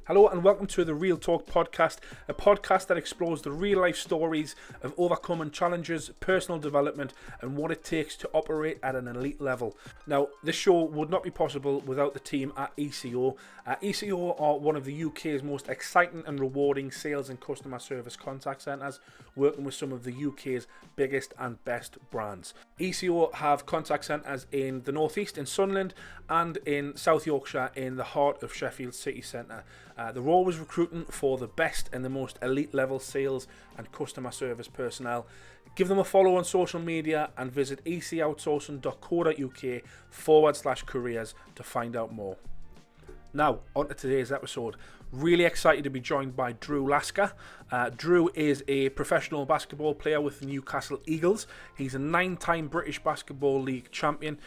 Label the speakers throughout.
Speaker 1: Hello and welcome to the Real Talk podcast, a podcast that explores the real life stories of overcoming challenges, personal development, and what it takes to operate at an elite level. Now, this show would not be possible without the team at ECO. ECO are one of the UK's most exciting and rewarding sales and customer service contact centres, working with some of the UK's biggest and best brands. ECO have contact centres in the northeast in Sunderland and in South Yorkshire in the heart of Sheffield city centre. They're always recruiting for the best and the most elite level sales and customer service personnel. Give them a follow on social media and visit ecoutsourcing.co.uk/careers to find out more. Now, on to today's episode. Really excited to be joined by Drew Lasker. Drew is a professional basketball player with the Newcastle Eagles. He's a 9-time British Basketball League champion.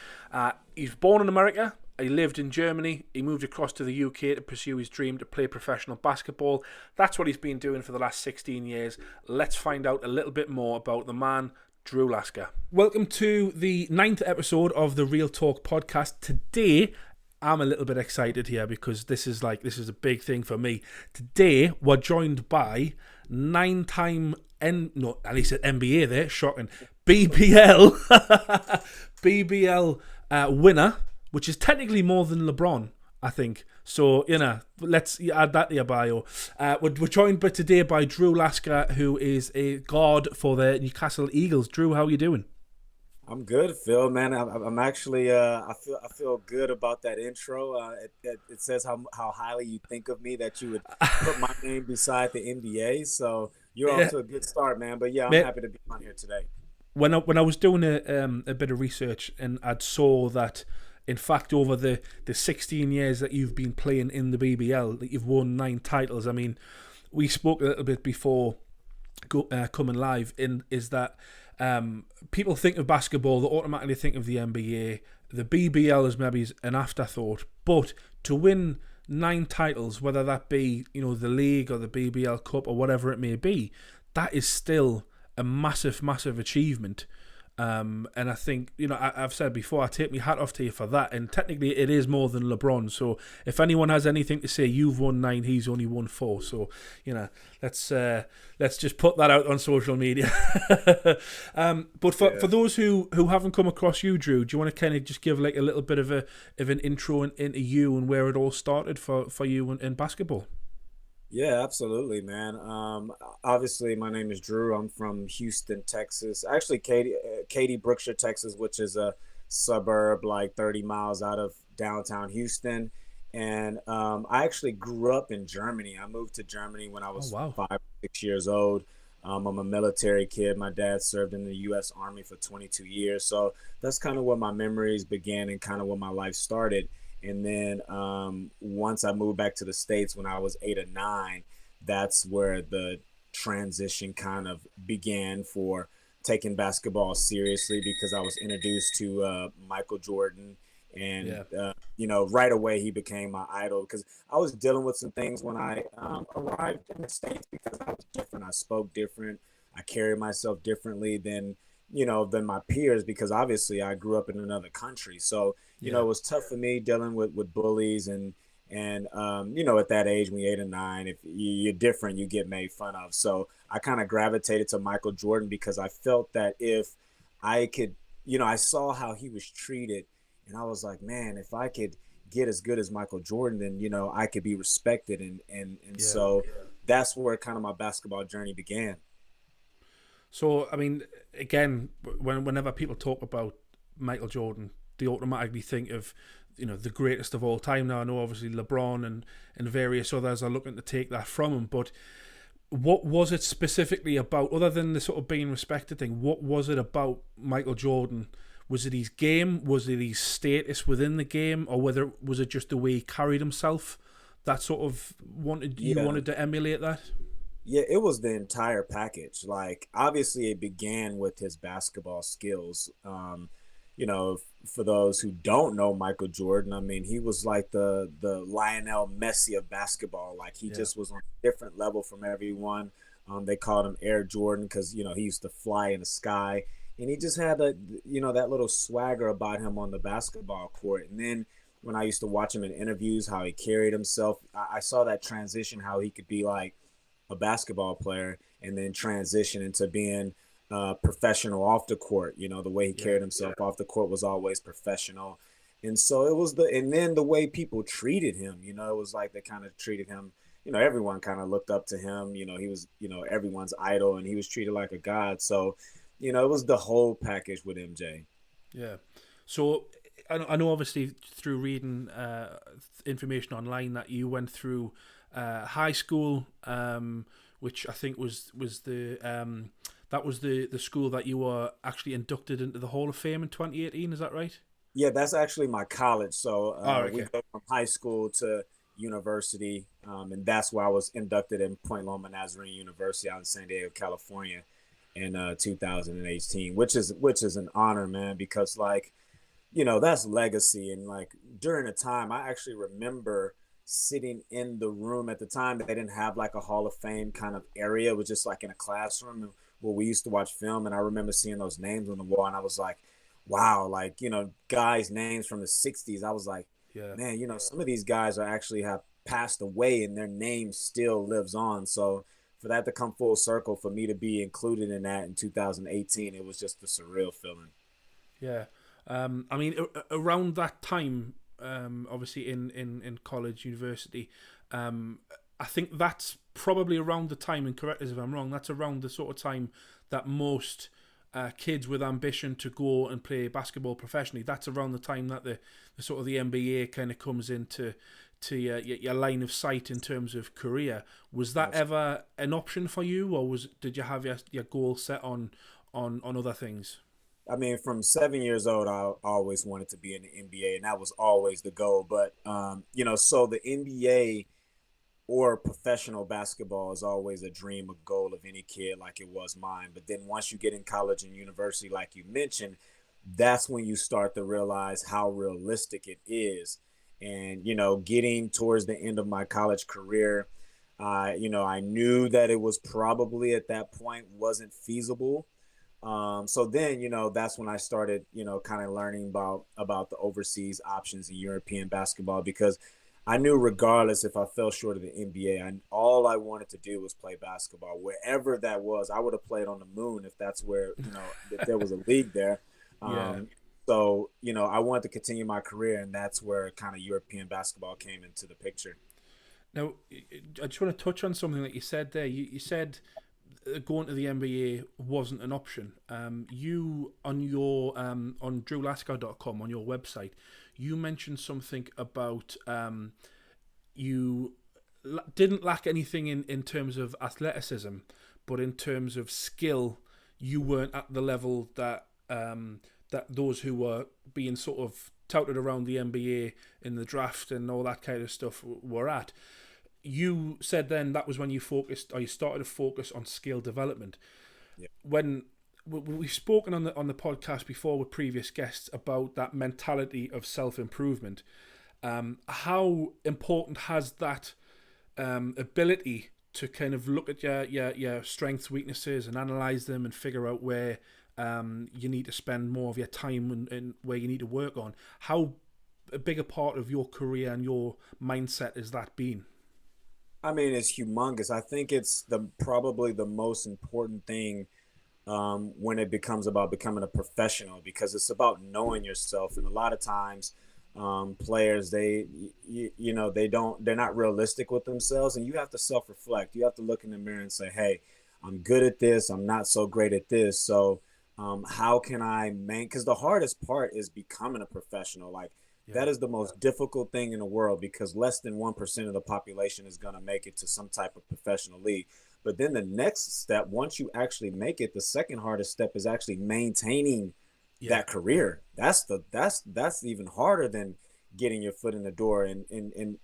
Speaker 1: He's born in America. He lived in Germany. He moved across to the UK to pursue his dream to play professional basketball. That's what he's been doing for the last 16 years. Let's find out a little bit more about the man, Drew Lasker. Welcome to the 9th episode of the Real Talk podcast. Today, I'm a little bit excited here because this is a big thing for me. Today, we're joined by 9-time, at least at NBA there, shocking, BBL, BBL winner, which is technically more than LeBron, I think. So, let's add that to your bio. We're joined today by Drew Lasker, who is a guard for the Newcastle Eagles. Drew, how are you doing?
Speaker 2: I'm good, Phil. Man, I'm actually I feel good about that intro. It says how highly you think of me, that you would put my name beside the NBA. So you're off to a good start, man. But yeah, I'm happy to be on here today.
Speaker 1: When I was doing a bit of research, and I saw that, in fact, over the 16 years that you've been playing in the BBL, that you've won 9 titles. I mean, we spoke a little bit before coming live, is that people think of basketball, they automatically think of the NBA. The BBL is maybe an afterthought, but to win 9 titles, whether that be the league or the BBL Cup or whatever it may be, that is still a massive achievement. And I think, I've said before, I take my hat off to you for that. And technically, it is more than LeBron. So if anyone has anything to say, you've won 9, he's only won 4. So, let's just put that out on social media. But for those who haven't come across you, Drew, do you want to kind of just give like a little bit of an intro into you and where it all started for you in basketball?
Speaker 2: Yeah, absolutely, man. Obviously, my name is Drew. I'm from Houston, Texas. Actually, Katy, Brookshire, Texas, which is a suburb like 30 miles out of downtown Houston. And I actually grew up in Germany. I moved to Germany when I was 5 or 6 years old. I'm a military kid. My dad served in the U.S. Army for 22 years. So that's kind of where my memories began and kind of where my life started. And then once I moved back to the States when I was 8 or 9, that's where the transition kind of began for taking basketball seriously, because I was introduced to Michael Jordan. And, right away he became my idol, because I was dealing with some things when I arrived in the States, because I was different. I spoke different. I carried myself differently than my peers, because obviously I grew up in another country. So, it was tough for me dealing with bullies and at that age, when you're 8 and 9, if you're different, you get made fun of. So I kind of gravitated to Michael Jordan, because I felt that if I could, I saw how he was treated, and I was like, man, if I could get as good as Michael Jordan, then, I could be respected. So that's where kind of my basketball journey began.
Speaker 1: So, I mean, again, whenever people talk about Michael Jordan, they automatically think of, the greatest of all time. Now, I know obviously LeBron and various others are looking to take that from him, but what was it specifically about, other than the sort of being respected thing, what was it about Michael Jordan? Was it his game? Was it his status within the game? Or was it just the way he carried himself that sort of wanted to emulate that?
Speaker 2: Yeah, it was the entire package. Like, obviously, it began with his basketball skills. For those who don't know Michael Jordan, I mean, he was like the Lionel Messi of basketball. Like, he just was on a different level from everyone. They called him Air Jordan because, he used to fly in the sky. And he just had that little swagger about him on the basketball court. And then when I used to watch him in interviews, how he carried himself. I saw that transition, how he could be like a basketball player and then transition into being professional off the court. You know, the way he
Speaker 1: Yeah.
Speaker 2: carried himself off the court was always professional. And so it was and then the way people treated him, you know, it was like they kind of treated him, you know, everyone kind of looked up to him. You know, he was, you know, everyone's idol and he was treated like a god. So, you know, it was the whole package with MJ.
Speaker 1: Yeah. So I know obviously through reading information online that you went through high school, which I think was the that was the school that you were actually inducted into the Hall of Fame in 2018. Is that right?
Speaker 2: Yeah, that's actually my college. So
Speaker 1: Oh,
Speaker 2: we
Speaker 1: okay.
Speaker 2: go from high school to university, and that's where I was inducted in Point Loma Nazarene University out in San Diego, California, in 2018, which is an honor, man, because like you know that's legacy. And like during the time, I actually remember sitting in the room at the time. They didn't have like a Hall of Fame kind of area. It was just like in a classroom where we used to watch film, and I remember seeing those names on the wall, and I was like, wow, like you know guys names from the 60s. I was like,
Speaker 1: Yeah.
Speaker 2: man, you know some of these guys are actually have passed away and their name still lives on. So for that to come full circle, for me to be included in that in 2018, it was just a surreal feeling.
Speaker 1: Yeah. I mean, around that time, obviously in college, university, I think that's probably around the time, and correct us if I'm wrong, that's around the sort of time that most kids with ambition to go and play basketball professionally, that's around the time that the sort of the NBA kind of comes into your line of sight in terms of career. Was that
Speaker 2: Absolutely.
Speaker 1: ever an option for you, or did you have your goal set on other things?
Speaker 2: I mean, from 7 years old, I always wanted to be in the NBA, and that was always the goal. But you know, so the NBA or professional basketball is always a dream, a goal of any kid, like it was mine. But then once you get in college and university, like you mentioned, that's when you start to realize how realistic it is. And you know, getting towards the end of my college career, you know, I knew that it was probably at that point wasn't feasible. So then, you know, that's when I started, you know, kind of learning about the overseas options in European basketball, because I knew regardless if I fell short of the NBA, all I wanted to do was play basketball wherever that was. I would have played on the moon if that's where, you know, if there was a league there.
Speaker 1: Yeah.
Speaker 2: Um, so, you know, I wanted to continue my career, and that's where kind of European basketball came into the picture.
Speaker 1: Now, I just want to touch on something that you said there. You said going to the NBA wasn't an option. You on your on drewlasker.com on your website, you mentioned something about you didn't lack anything in terms of athleticism, but in terms of skill, you weren't at the level that those who were being sort of touted around the NBA in the draft and all that kind of stuff were at. You said then that was when you focused, or you started to focus on skill development.
Speaker 2: Yeah.
Speaker 1: When we've spoken on the podcast before with previous guests about that mentality of self improvement, how important has that ability to kind of look at your strengths, weaknesses, and analyze them and figure out where you need to spend more of your time and where you need to work on? How a bigger part of your career and your mindset has that been?
Speaker 2: I mean, it's humongous. I think it's the probably the most important thing when it becomes about becoming a professional, because it's about knowing yourself. And a lot of times, players you know they're not realistic with themselves, and you have to self reflect. You have to look in the mirror and say, hey, I'm good at this. I'm not so great at this. So how can I because the hardest part is becoming a professional. Like
Speaker 1: Yeah,
Speaker 2: that is the most difficult thing in the world, because less than 1% of the population is going to make it to some type of professional league. But then the next step, once you actually make it, the second hardest step is actually maintaining
Speaker 1: yeah,
Speaker 2: that career. That's even harder than getting your foot in the door. And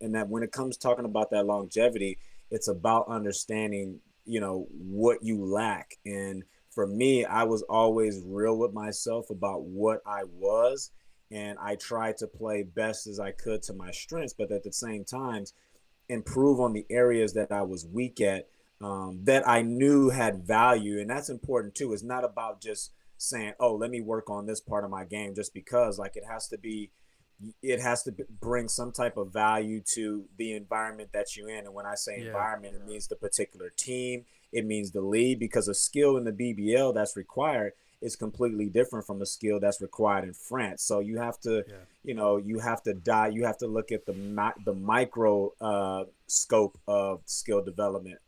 Speaker 2: that when it comes talking about that longevity, it's about understanding, you know, what you lack. And for me, I was always real with myself about what I was, and I tried to play best as I could to my strengths, but at the same time improve on the areas that I was weak at, that I knew had value. And that's important too. It's not about just saying, oh, let me work on this part of my game just because. Like it has to be, it has to bring some type of value to the environment that you're in. And when I say
Speaker 1: Yeah,
Speaker 2: environment, it means the particular team, it means the league, because a skill in the BBL that's required is completely different from a skill that's required in France. So you have to,
Speaker 1: yeah.
Speaker 2: you have to you have to look at the micro scope of skill development.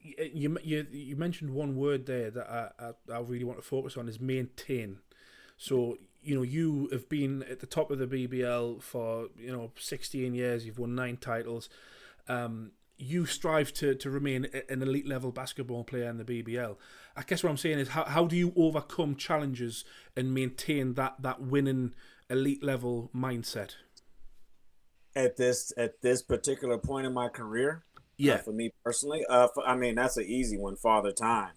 Speaker 1: You mentioned one word there that I really want to focus on is maintain. So you have been at the top of the BBL for 16 years. You've won 9 titles. You strive to remain an elite level basketball player in the BBL. I guess what I'm saying is how do you overcome challenges and maintain that winning elite level mindset?
Speaker 2: At this particular point in my career,
Speaker 1: Yeah,
Speaker 2: for me personally, I mean that's an easy one, Father Time.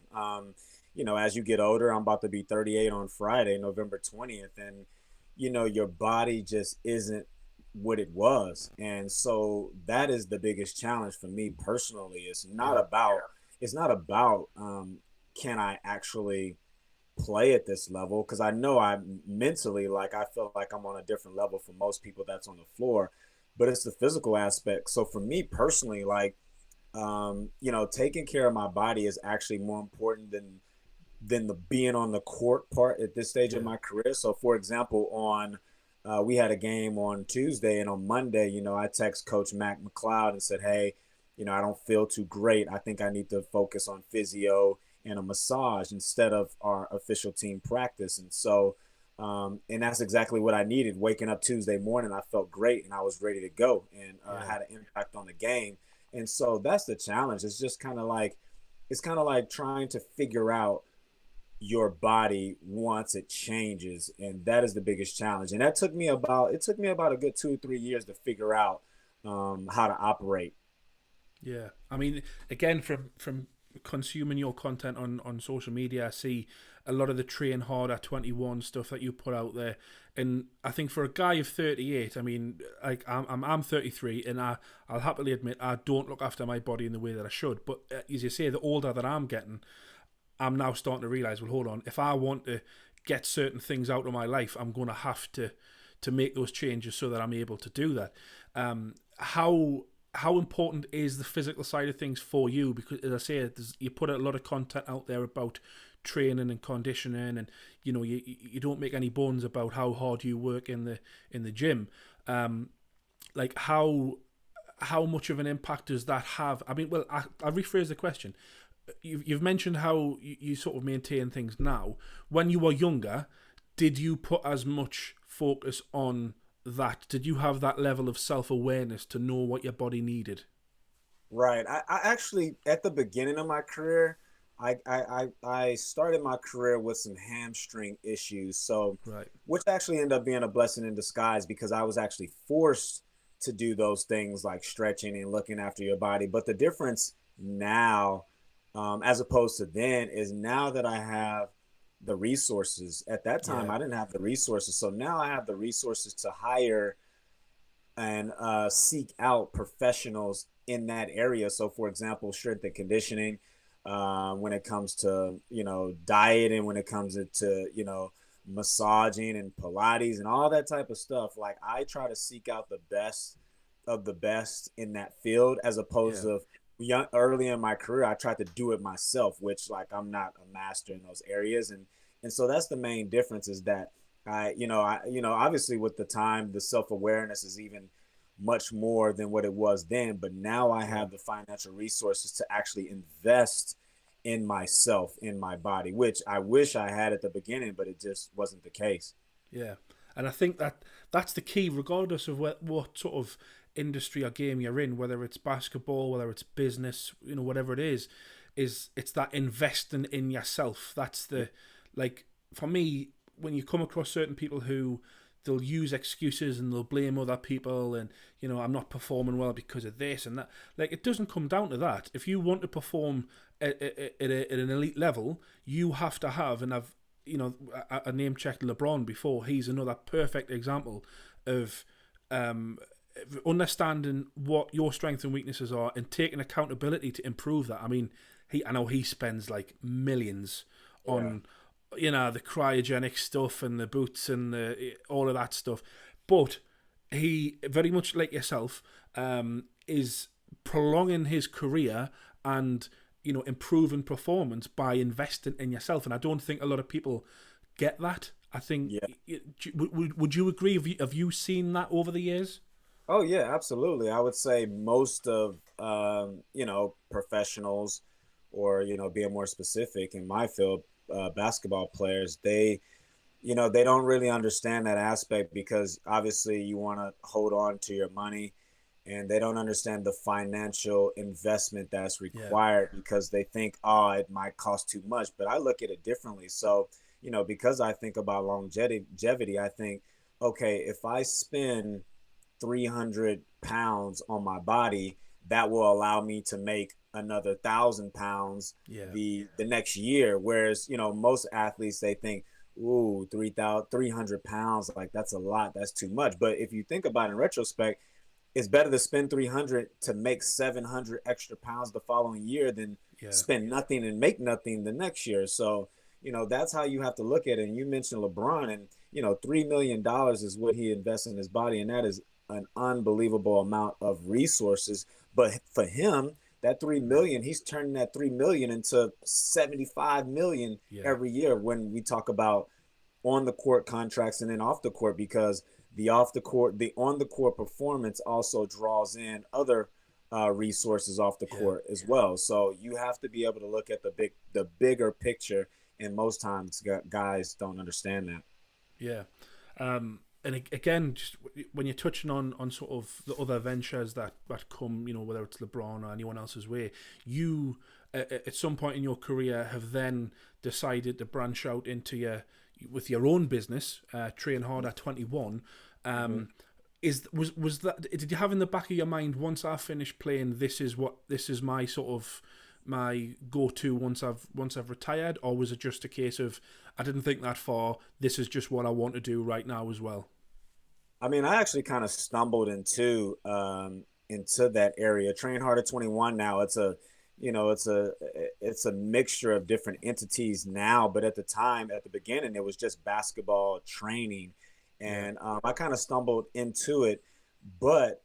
Speaker 2: As you get older, I'm about to be 38 on Friday, November 20th, and your body just isn't what it was, and so that is the biggest challenge for me personally.
Speaker 1: yeah,
Speaker 2: It's not about can I actually play at this level, because I know I mentally, like, I feel like I'm on a different level from most people that's on the floor, but it's the physical aspect. So for me personally, like, taking care of my body is actually more important than the being on the court part at this stage of
Speaker 1: yeah,
Speaker 2: my career. So for example, on we had a game on Tuesday, and on Monday, I text Coach Mac McLeod and said, hey, I don't feel too great. I think I need to focus on physio and a massage instead of our official team practice. And so, and that's exactly what I needed. Waking up Tuesday morning, I felt great and I was ready to go, and
Speaker 1: yeah,
Speaker 2: had an impact on the game. And so that's the challenge. It's just it's kind of like trying to figure out your body once it changes, and that is the biggest challenge. And it took me about a good 2 or 3 years to figure out how to operate.
Speaker 1: yeah. I mean, again, from consuming your content on social media, I see a lot of the train hard at 21 stuff that you put out there, and I think for a guy of 38, I mean, like I'm 33, and I'll happily admit I don't look after my body in the way that I should. But as you say, the older that I'm getting, I'm now starting to realize, well, hold on, if I want to get certain things out of my life, I'm going to have to make those changes so that I'm able to do that. How important is the physical side of things for you? Because as I say, you put a lot of content out there about training and conditioning, and you don't make any bones about how hard you work in the gym. Like how much of an impact does that have? I mean, well, I rephrase the question. You've mentioned how you sort of maintain things now. When you were younger, did you put as much focus on that? Did you have that level of self-awareness to know what your body needed?
Speaker 2: Right. I actually, at the beginning of my career, I started my career with some hamstring issues. So,
Speaker 1: Right.
Speaker 2: which actually ended up being a blessing in disguise, because I was actually forced to do those things like stretching and looking after your body. But the difference now, as opposed to then, is now that I have the resources. At that time,
Speaker 1: Yeah.
Speaker 2: I didn't have the resources. So now I have the resources to hire and seek out professionals in that area. So, for example, strength and conditioning, when it comes to diet, and when it comes to massaging and Pilates and all that type of stuff. Like, I try to seek out the best of the best in that field, as opposed
Speaker 1: Yeah.
Speaker 2: to early in my career, I tried to do it myself, which, like, I'm not a master in those areas, and so that's the main difference, is that obviously with the time, the self-awareness is even much more than what it was then, but now I
Speaker 1: Yeah.
Speaker 2: have the financial resources to actually invest in myself, in my body, which I wish I had at the beginning, but it just wasn't the case.
Speaker 1: Yeah, and I think that's the key, regardless of what sort of industry or game you're in, whether it's basketball, whether it's business, whatever it is it's that investing in yourself. That's the like for me when you come across certain people who they'll use excuses and they'll blame other people, and I'm not performing well because of this and that. Like, it doesn't come down to that. If you want to perform at an elite level, you have to have, and I've I name checked LeBron before. He's another perfect example of understanding what your strengths and weaknesses are and taking accountability to improve that. I mean, I know he spends like millions
Speaker 2: Yeah.
Speaker 1: on the cryogenic stuff and the boots and all of that stuff. But he, very much like yourself, is prolonging his career and improving performance by investing in yourself. And I don't think a lot of people get that. I think,
Speaker 2: Yeah.
Speaker 1: would you agree? Have you seen that over the years?
Speaker 2: Oh yeah, absolutely. I would say most of professionals, or being more specific in my field, basketball players, they don't really understand that aspect, because obviously you want to hold on to your money, and they don't understand the financial investment that's
Speaker 1: Yeah,
Speaker 2: required, because they think, oh, it might cost too much. But I look at it differently. So, because I think about longevity, I think, okay, if I spend 300 pounds on my body, that will allow me to make another 1,000 pounds
Speaker 1: yeah,
Speaker 2: the next year. Whereas, most athletes, they think, ooh, 300 pounds, like that's a lot, that's too much. But if you think about it in retrospect, it's better to spend 300 to make 700 extra pounds the following year than
Speaker 1: yeah,
Speaker 2: spend nothing and make nothing the next year. So, that's how you have to look at it. And you mentioned LeBron, and, $3 million is what he invests in his body. And that is an unbelievable amount of resources. But for him, that 3 million, he's turning that 3 million into 75 million
Speaker 1: yeah,
Speaker 2: every year when we talk about on the court contracts and then off the court, because the on the court performance also draws in other resources off the
Speaker 1: yeah,
Speaker 2: court as well. So you have to be able to look at the bigger picture, and most times guys don't understand that.
Speaker 1: yeah. And again, just when you're touching on sort of the other ventures that come, whether it's LeBron or anyone else's way, you at some point in your career have then decided to branch out into with your own business, Train Hard at 21.
Speaker 2: Mm-hmm.
Speaker 1: Was that, did you have in the back of your mind, once I finish playing, this is my sort of my go-to once I've retired, or was it just a case of I didn't think that far, this is just what I want to do right now as well?
Speaker 2: I mean, I actually kind of stumbled into that area. Train Hard at 21 now. It's a mixture of different entities now, but at the time, at the beginning, it was just basketball training,
Speaker 1: Yeah,
Speaker 2: and I kind of stumbled into it. But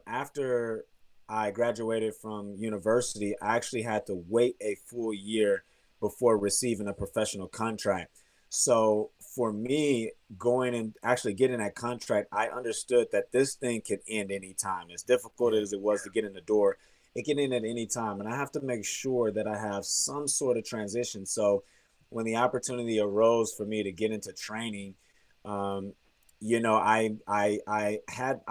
Speaker 2: after I graduated from university, I actually had to wait a full year before receiving a professional contract. So for me, going and actually getting that contract, I understood that this thing could end anytime. As difficult
Speaker 1: yeah,
Speaker 2: as it was to get in the door, it can end at any time. And I have to make sure that I have some sort of transition. So when the opportunity arose for me to get into training, um, I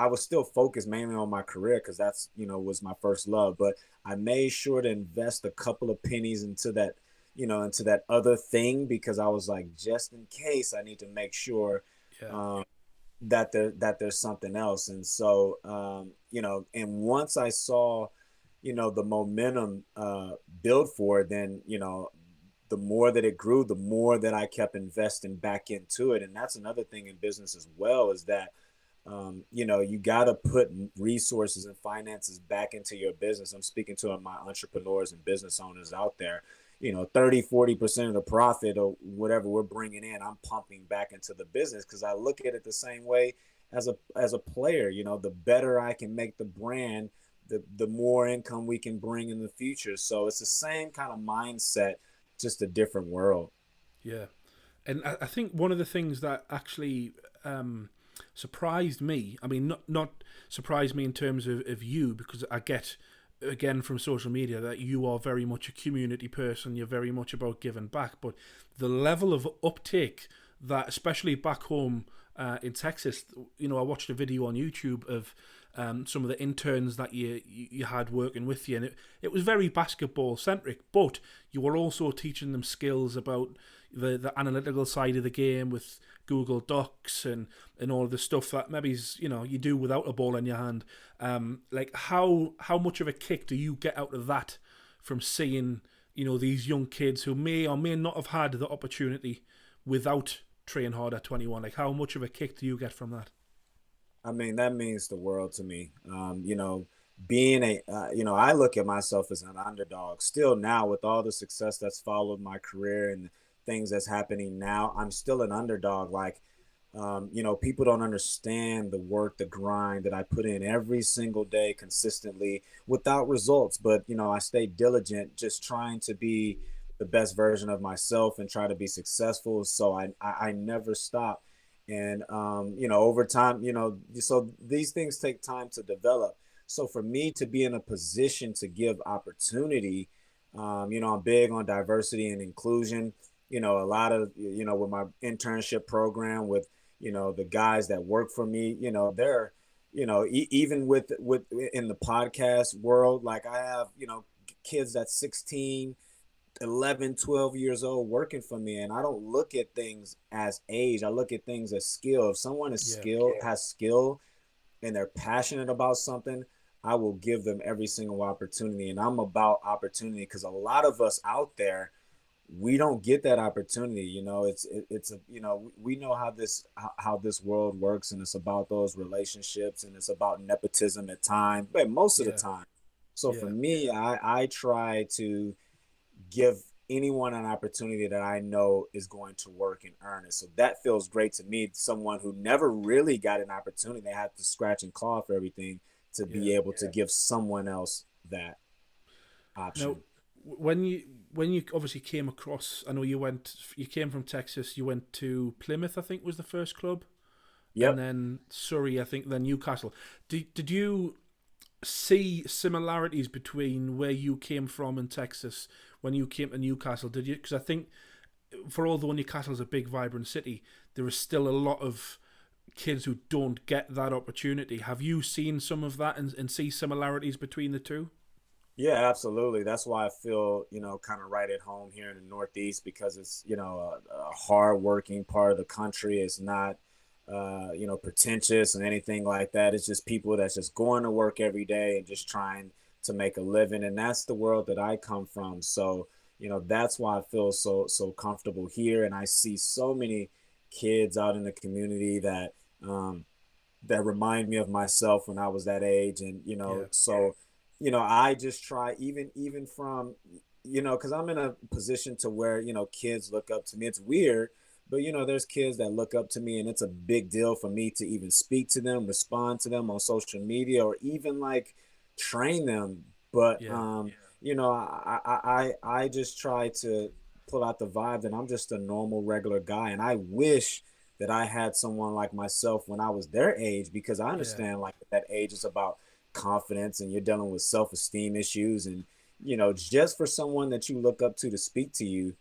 Speaker 2: was still focused mainly on my career, because that's, was my first love. But I made sure to invest a couple of pennies into that other thing, because I was like, just in case, I need to make sure
Speaker 1: yeah,
Speaker 2: um, that there's something else. And so, and once I saw, the momentum build for it, then, the more that it grew, the more that I kept investing back into it. And that's another thing in business as well, is that you got to put resources and finances back into your business. I'm speaking to my entrepreneurs and business owners out there. 30-40% of the profit or whatever we're bringing in, I'm pumping back into the business, because I look at it the same way as a player. The better I can make the brand, the more income we can bring in the future. So it's the same kind of mindset, just a different world.
Speaker 1: yeah. And I think one of the things that actually surprised me, I mean, not surprised me in terms of you, because I get, again, from social media, that you are very much a community person, you're very much about giving back, but the level of uptake that, especially back home in Texas, I watched a video on YouTube of some of the interns that you had working with you, and it was very basketball centric, but you were also teaching them skills about the analytical side of the game with Google Docs and all of the stuff that maybe you do without a ball in your hand. Like how much of a kick do you get out of that from seeing these young kids who may or may not have had the opportunity without Train Hard at 21? Like, how much of a kick do you get from that?
Speaker 2: I mean, that means the world to me. Being I look at myself as an underdog still now, with all the success that's followed my career and things that's happening now, I'm still an underdog. Like, people don't understand the work, the grind that I put in every single day consistently without results. But, I stay diligent, just trying to be the best version of myself and try to be successful. So I never stop. And, over time, so these things take time to develop. So for me to be in a position to give opportunity, I'm big on diversity and inclusion. A lot of, with my internship program with, the guys that work for me, they're, even with in the podcast world, like I have, kids that's 16, 11, 12 years old working for me. And I don't look at things as age. I look at things as skill. If someone is
Speaker 1: Yeah,
Speaker 2: has skill and they're passionate about something, I will give them every single opportunity. And I'm about opportunity because a lot of us out there, we don't get that opportunity. It's a, we know how this world works, and it's about those relationships, and it's about nepotism at times, but most of the
Speaker 1: yeah,
Speaker 2: time. So for
Speaker 1: yeah,
Speaker 2: me, I try to give anyone an opportunity that I know is going to work and earn it. So that feels great to me. Someone who never really got an opportunity, they have to scratch and claw for everything to
Speaker 1: yeah.
Speaker 2: be able to give someone else that
Speaker 1: Now,
Speaker 2: option.
Speaker 1: when you obviously came across, I know you came from Texas, you went to Plymouth, I think was the first club, and
Speaker 2: Yep.
Speaker 1: then Surrey, I think, then Newcastle. Did you see similarities between where you came from in Texas when you came to Newcastle? Did you? Because I think for although Newcastle's a big, vibrant city, there is still a lot of kids who don't get that opportunity. Have you seen some of that and see similarities between the two?
Speaker 2: Yeah, absolutely. That's why I feel, kind of right at home here in the Northeast because it's, a hard working part of the country. It's not, pretentious and anything like that. It's just people that's just going to work every day and just trying to make a living. And that's the world that I come from. So, that's why I feel so comfortable here. And I see so many kids out in the community um, that remind me of myself when I was that age. And,
Speaker 1: Yeah,
Speaker 2: so, I just try even from, because I'm in a position to where, kids look up to me. It's weird, but, there's kids that look up to me and it's a big deal for me to even speak to them, respond to them on social media, or even like train them. But,
Speaker 1: yeah,
Speaker 2: I just try to pull out the vibe that I'm just a normal, regular guy. And I wish that I had someone like myself when I was their age, because I
Speaker 1: yeah,
Speaker 2: understand like that age is about confidence and you're dealing with self-esteem issues. And, just for someone that you look up to speak to you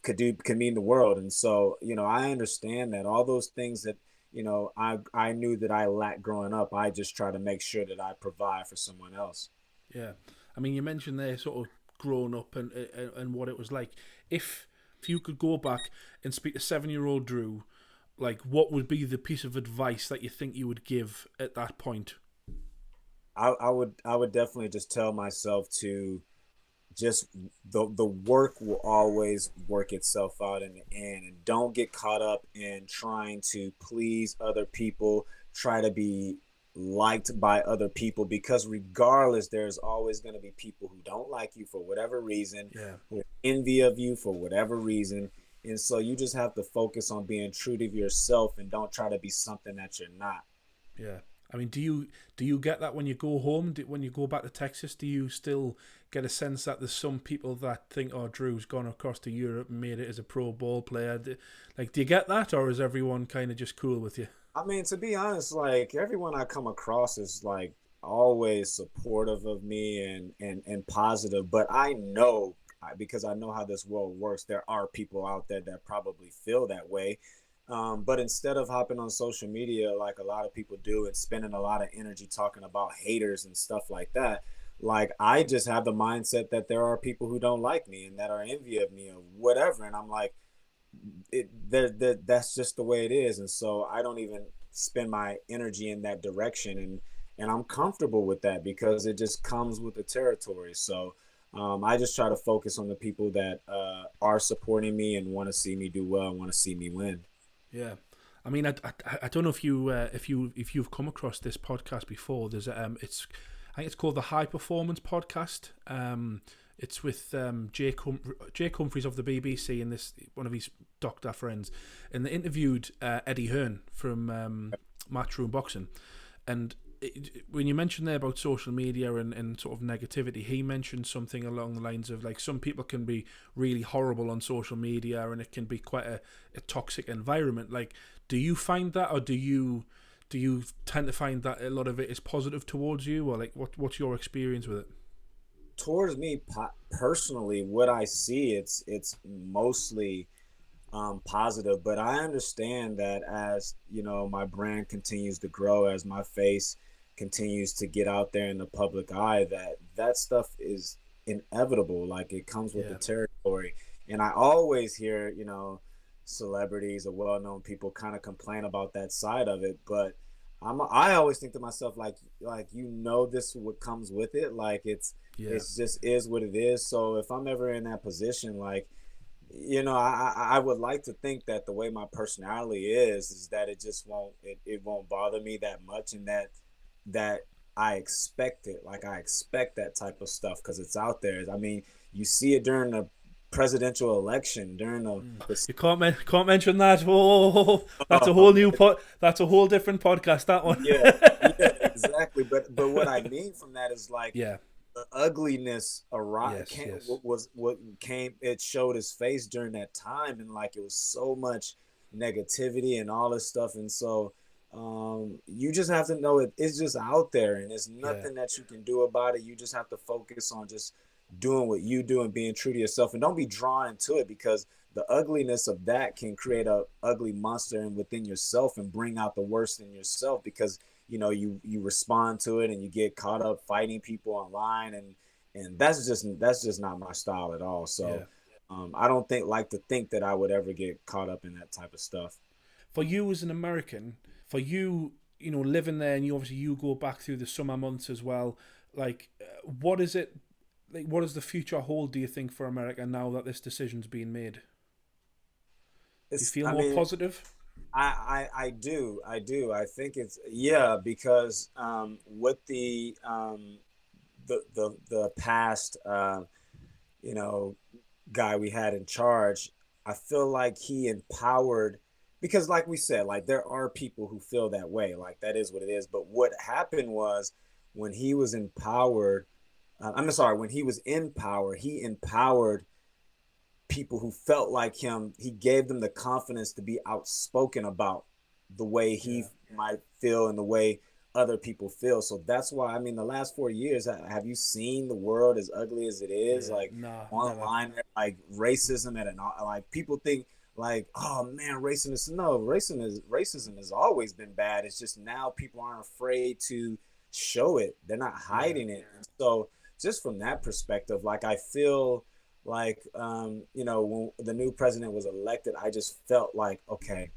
Speaker 2: could mean the world. And so, I understand that all those things that, I knew that I lacked growing up, I just try to make sure that I provide for someone else.
Speaker 1: yeah. I mean, you mentioned there sort of growing up and what it was like. If you could go back and speak to 7-year-old Drew, like what would be the piece of advice that you think you would give at that point?
Speaker 2: I would definitely just tell myself to just the work will always work itself out in the end, and don't get caught up in trying to please other people, try to be liked by other people, because regardless there's always going to be people who don't like you for whatever reason,
Speaker 1: Yeah,
Speaker 2: who are envy of you for whatever reason. And so you just have to focus on being true to yourself and don't try to be something that you're not.
Speaker 1: yeah. I mean, do you get that when you go home? When you go back to Texas, do you still get a sense that there's some people that think, "Oh, Drew's gone across to Europe and made it as a pro ball player"? Like, do you get that, or is everyone kind of just cool with you?
Speaker 2: I mean, to be honest, like everyone I come across is like always supportive of me and positive. But I know, because I know how this world works, there are people out there that probably feel that way. But instead of hopping on social media like a lot of people do and spending a lot of energy talking about haters and stuff like that, like I just have the mindset that there are people who don't like me and that are envy of me or whatever. And I'm like, that's just the way it is. And so I don't even spend my energy in that direction. And I'm comfortable with that because it just comes with the territory. So I just try to focus on the people that are supporting me and want to see me do well and want to see me win.
Speaker 1: Yeah, I mean, I don't know if you've come across this podcast before. There's it's I think it's called the High Performance Podcast. It's with Jake Humphries of the BBC and this one of his doctor friends, and they interviewed Eddie Hearn from Matchroom Boxing, and when you mentioned there about social media and sort of negativity, he mentioned something along the lines of like some people can be really horrible on social media and it can be quite a toxic environment. Like, do you find that, or do you tend to find that a lot of it is positive towards you, or like what's your experience with it?
Speaker 2: Towards me personally, what I see, it's mostly positive, but I understand that as my brand continues to grow, as my face continues to get out there in the public eye, that stuff is inevitable. Like, it comes with the
Speaker 1: Yeah,
Speaker 2: territory. And I always hear celebrities or well-known people kind of complain about that side of it, but I always think to myself, like this what comes with it. Like,
Speaker 1: yeah,
Speaker 2: it's just is what it is. So if I'm ever in that position, like, I would like to think that the way my personality is that it just it won't bother me that much, and that I expect it. Like, I expect that type of stuff because it's out there. I mean, you see it during the presidential election, during the
Speaker 1: you can't mention that. Oh, that's a
Speaker 2: oh,
Speaker 1: whole new That's a whole different podcast. That one.
Speaker 2: yeah, yeah, exactly. But what I mean from that is, like,
Speaker 1: Yeah.
Speaker 2: the ugliness
Speaker 1: Yes. Yes.
Speaker 2: what came, it showed his face during that time, and like it was so much negativity and all this stuff. And so you just have to know it's just out there, and there's
Speaker 1: Yeah.
Speaker 2: nothing that you can do about it. You just have to focus on just doing what you do and being true to yourself, and don't be drawn into it, because the ugliness of that can create a ugly monster and within yourself and bring out the worst in yourself, because you respond to it and you get caught up fighting people online, and that's just not my style at all. So
Speaker 1: Yeah.
Speaker 2: I don't think that I would ever get caught up in that type of stuff.
Speaker 1: For you as an American, for you, living there, and you go back through the summer months as well. Like, what is it? Like, what does the future hold? Do you think for America now that this decision's being made? Do you
Speaker 2: It's
Speaker 1: feel
Speaker 2: I
Speaker 1: more
Speaker 2: mean
Speaker 1: positive?
Speaker 2: I think it's, yeah, because with the past you know guy we had in charge, I feel like he empowered, because like we said, like, there are people who feel that way, like that is what it is. But what happened was, when he was empowered, I'm sorry, when he was in power, he empowered people who felt like him. He gave them the confidence to be outspoken about the way he
Speaker 1: Yeah.
Speaker 2: might feel and the way other people feel. So that's why, I mean, the last 4 years, have you seen the world as ugly as it is?
Speaker 1: Yeah.
Speaker 2: Like,
Speaker 1: Nah. Never.
Speaker 2: online, like racism like, people think like, oh man, racism has always been bad. It's just now people aren't afraid to show it. They're not
Speaker 1: Yeah.
Speaker 2: hiding it. And so just from that perspective, like, I feel like, when the new president was elected, I just felt like, okay,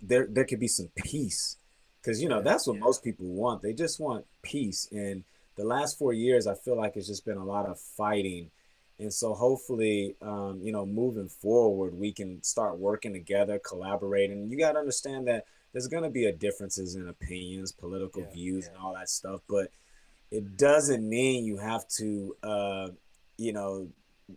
Speaker 2: there could be some peace, because
Speaker 1: Yeah.
Speaker 2: that's what most people want. They just want peace. And the last 4 years, I feel like it's just been a lot of fighting. And so hopefully, moving forward, we can start working together, collaborating. You got to understand that there's going to be a differences in opinions, political
Speaker 1: Yeah.
Speaker 2: views, and all that stuff, but it doesn't mean you have to, you know,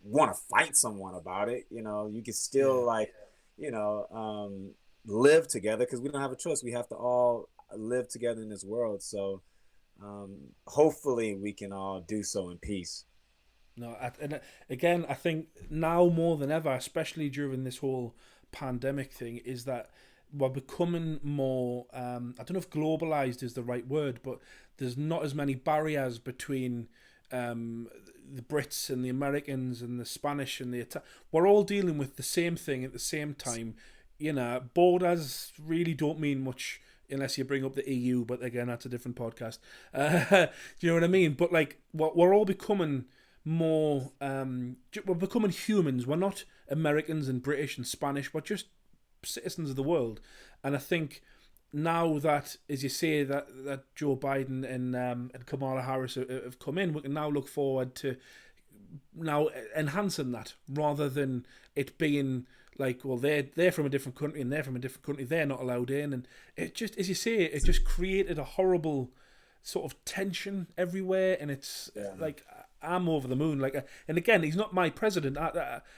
Speaker 2: want to fight someone about it. You can still,
Speaker 1: Yeah.
Speaker 2: like, you know, um, live together, because we don't have a choice. We have to all live together in this world. So hopefully we can all do so in peace.
Speaker 1: No, again, I think now more than ever, especially during this whole pandemic thing, is that we're becoming more. I don't know if globalized is the right word, but there's not as many barriers between the Brits and the Americans and the Spanish and the we're all dealing with the same thing at the same time. Borders really don't mean much unless you bring up the EU, but again, that's a different podcast. Do you know what I mean? But like, we're all becoming more. We're becoming humans. We're not Americans and British and Spanish. We're just citizens of the world. And I think now that, as you say, that Joe Biden and Kamala Harris have come in, we can now look forward to now enhancing that, rather than it being like, well, they're from a different country and they're from a different country, they're not allowed in. And it just, as you say, it just created a horrible sort of tension everywhere, and it's
Speaker 2: Yeah.
Speaker 1: like I'm over the moon. Like, and again, he's not my president.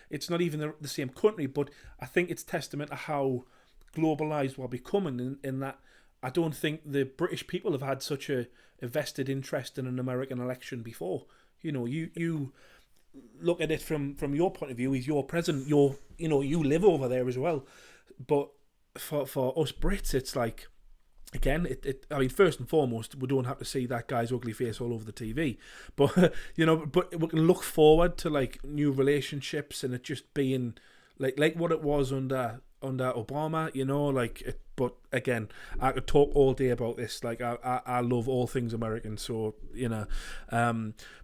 Speaker 1: It's not even the same country, but I think it's testament to how globalized we're becoming. In that, I don't think the British people have had such a vested interest in an American election before. You look at it from your point of view. He's your president. You live over there as well, but for us Brits, it's like, again, I mean, first and foremost, we don't have to see that guy's ugly face all over the TV, but but we can look forward to like new relationships and it just being like what it was under Obama, like it. But again, I could talk all day about this. Like I love all things American, so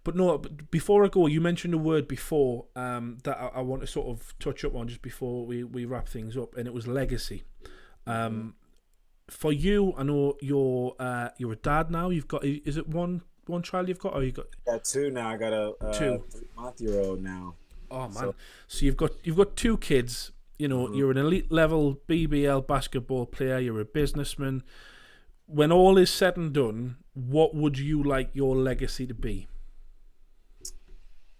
Speaker 1: But no, before I go, you mentioned a word before that I want to sort of touch up on just before we wrap things up, and it was legacy. For you, I know you're a dad now. You've got, is it one child you've got, or you got
Speaker 2: Got two now. I got a
Speaker 1: two?
Speaker 2: 3-month-year-old now.
Speaker 1: Oh man!
Speaker 2: So,
Speaker 1: So you've got two kids. You're an elite level BBL basketball player. You're a businessman. When all is said and done, what would you like your legacy to be?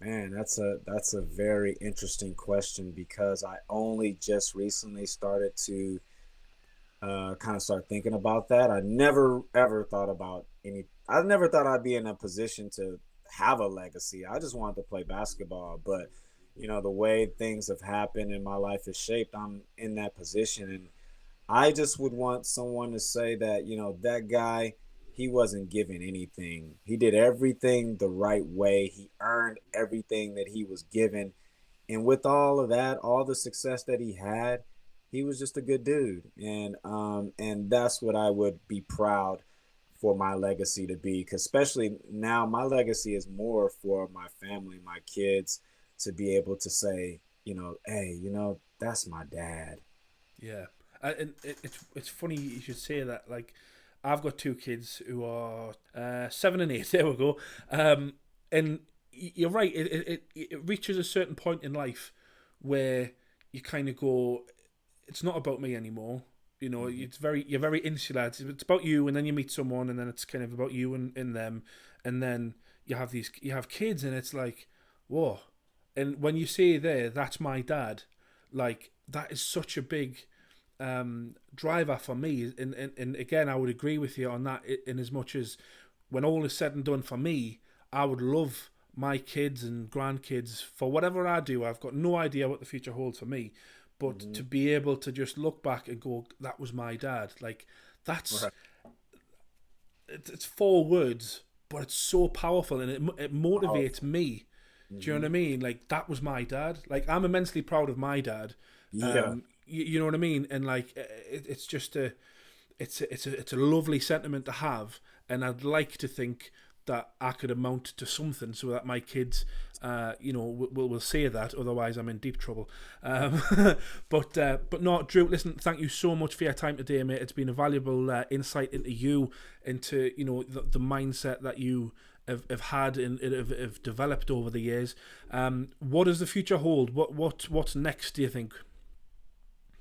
Speaker 2: man, that's a very interesting question because I only just recently started to kind of start thinking about that. I never ever thought about any. I never thought I'd be in a position to have a legacy. I just wanted to play basketball, but the way things have happened and my life is shaped, I'm in that position, and I just would want someone to say that that guy, he wasn't given anything. He did everything the right way. He earned everything that he was given, and with all of that, all the success that he had, he was just a good dude, and that's what I would be proud for my legacy to be. Because especially now, my legacy is more for my family, my kids, to be able to say, hey, that's my dad.
Speaker 1: Yeah, and it's funny you should say that. Like, I've got two kids who are 7 and 8. There we go. And you're right. It reaches a certain point in life where you kind of go, it's not about me anymore.
Speaker 2: Mhm.
Speaker 1: You're very insular. It's about you, and then you meet someone, and then it's kind of about you and them, and then you have kids, and it's like, whoa. And when you say there, that's my dad, like that is such a big driver for me. And again, I would agree with you on that. In as much as when all is said and done for me, I would love my kids and grandkids for whatever I do. I've got no idea what the future holds for me, but to
Speaker 2: Mhm.
Speaker 1: be able to just look back and go, that was my dad. Like that's
Speaker 2: Right.
Speaker 1: it's 4 words, but it's so powerful and it motivates
Speaker 2: Powerful.
Speaker 1: me. Do you know what
Speaker 2: Hmm.
Speaker 1: I mean? Like that was my dad. Like I'm immensely proud of my dad.
Speaker 2: Yeah.
Speaker 1: You know what I mean? And like it's just it's a lovely sentiment to have, and I'd like to think that I could amount to something so that my kids, will say that. Otherwise, I'm in deep trouble. Um, but no, Drew. Listen, thank you so much for your time today, mate. It's been a valuable insight into you, into the mindset that you have had and have developed over the years. What does the future hold? What's next? Do you think?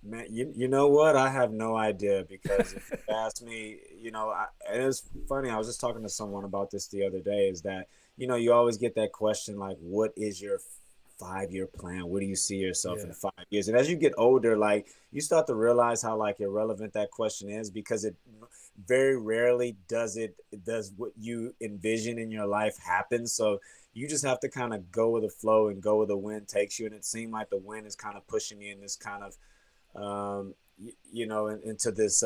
Speaker 2: Man, you know what? I have no idea because if you ask me, and it's funny. I was just talking to someone about this the other day. Is that you always get that question like, "What is your 5-year plan? Where do you see yourself in
Speaker 1: Yeah,
Speaker 2: 5 years?" And as you get older, like you start to realize how like irrelevant that question is because it very rarely does what you envision in your life happen. So you just have to kind of go with the flow and go where the wind takes you. And it seemed like the wind is kind of pushing me in this kind of into this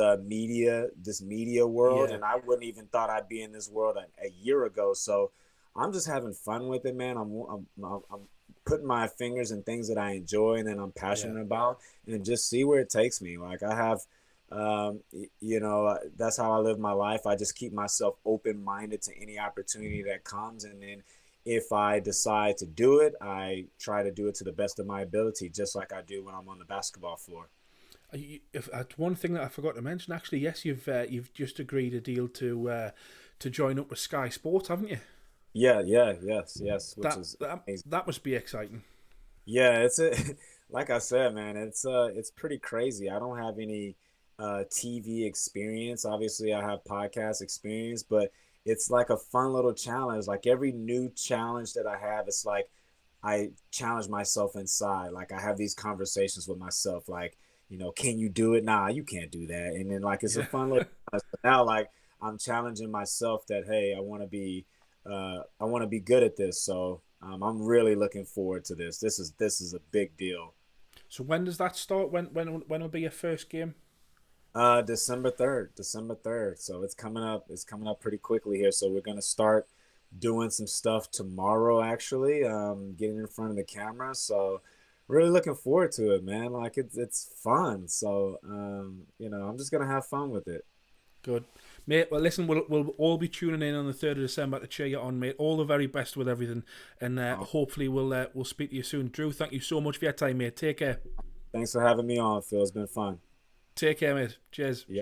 Speaker 2: media world,
Speaker 1: yeah,
Speaker 2: and I wouldn't even thought I'd be in this world a year ago. So I'm just having fun with it, man. I'm putting my fingers in things that I enjoy and that I'm
Speaker 1: yeah,
Speaker 2: passionate about, and just see where it takes me. Like I have, that's how I live my life. I just keep myself open minded to any opportunity that comes, and then if I decide to do it, I try to do it to the best of my ability, just like I do when I'm on the basketball floor.
Speaker 1: If one thing that I forgot to mention, actually, yes, you've just agreed a deal to join up with Sky Sports, haven't you?
Speaker 2: Yeah, yeah, yes, yes, which
Speaker 1: That
Speaker 2: is
Speaker 1: that
Speaker 2: amazing.
Speaker 1: that must be exciting.
Speaker 2: Yeah, it's a like I said, man, it's pretty crazy. I don't have any TV experience. Obviously, I have podcast experience, but it's like a fun little challenge. Like every new challenge that I have, it's like I challenge myself inside. Like I have these conversations with myself, like, can you do it? Nah, you can't do that. And then like it's a
Speaker 1: Yeah.
Speaker 2: fun little challenge. But now like I'm challenging myself that hey, I want to be good at this. So I'm really looking forward to this. This is a big deal.
Speaker 1: So when does that start? When will be your first game?
Speaker 2: December 3rd, December 3rd. So it's coming up. It's coming up pretty quickly here. So we're gonna start doing some stuff tomorrow. Actually, getting in front of the camera. So really looking forward to it, man. Like it's fun. So I'm just gonna have fun with it.
Speaker 1: Good, mate. Well, listen, we'll all be tuning in on the 3rd of December to cheer you on, mate. All the very best with everything, and
Speaker 2: Um,
Speaker 1: hopefully we'll speak to you soon. Drew, thank you so much for your time, mate. Take care.
Speaker 2: Thanks for having me on, Phil. It's been fun.
Speaker 1: Take care, mate. Cheers.
Speaker 2: Yeah.